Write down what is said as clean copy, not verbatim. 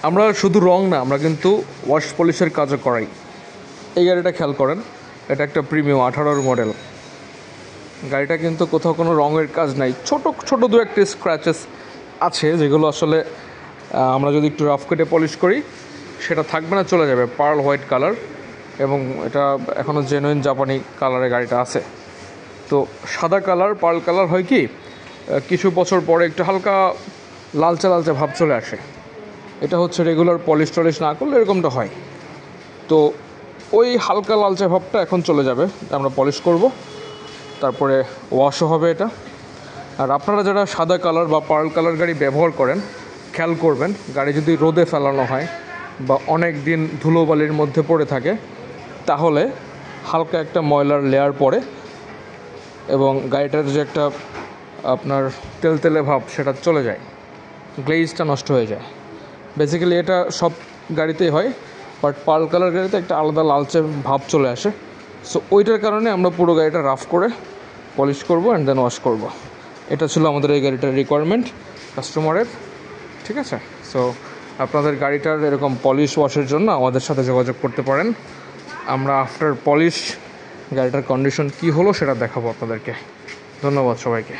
আমরা শুধু রং না, আমরা কিন্তু ওয়াশ পলিশের কাজও করাই। এই গাড়িটা খেয়াল করেন, এটা একটা প্রিমিয়াম 18 মডেল। গাড়িটা কিন্তু কোথাও কোনো রঙের কাজ নাই, ছোট ছোট দু একটা স্ক্র্যাচেস আছে, যেগুলো আসলে আমরা যদি একটু রাফ কেটে পলিশ করি সেটা থাকবে না, চলে যাবে। পার্ল হোয়াইট কালার, এবং এটা এখনও জেনুইন জাপানি কালারে গাড়িটা আছে। তো সাদা কালার পার্ল কালার হয় কি কিছু বছর পরে একটু হালকা লালচে লালচে ভাব চলে আসে। এটা হচ্ছে রেগুলার পলিশ টলিশ না করলে এরকমটা হয়। তো ওই হালকা লালচে ভাবটা এখন চলে যাবে, আমরা পলিশ করব, তারপরে ওয়াশও হবে এটা। আর আপনারা যারা সাদা কালার বা পার্ল কালার গাড়ি ব্যবহার করেন, খেয়াল করবেন গাড়ি যদি রোদে ফেলানো হয় বা অনেক দিন ধুলোবালির মধ্যে পড়ে থাকে, তাহলে হালকা একটা ময়লার লেয়ার পড়ে এবং গাড়িটার যে একটা আপনার তেলতেলে ভাব সেটা চলে যায়, গ্লেজটা নষ্ট হয়ে যায়। বেসিক্যালি এটা সব গাড়িতেই হয়, বাট পার্ল কালার গাড়িতে একটা আলাদা লালচে ভাব চলে আসে। সো ওইটার কারণে আমরা পুরো গাড়িটা রাফ করে পলিশ করব অ্যান্ড দেন ওয়াশ করব। এটা ছিল আমাদের এই গাড়িটার রিকোয়ারমেন্ট কাস্টমারের, ঠিক আছে? সো আপনাদের গাড়িটার এরকম পলিশ ওয়াশের জন্য আমাদের সাথে যোগাযোগ করতে পারেন। আমরা আফটার পলিশ গাড়িটার কন্ডিশন কী হলো সেটা দেখাবো আপনাদেরকে। ধন্যবাদ সবাইকে।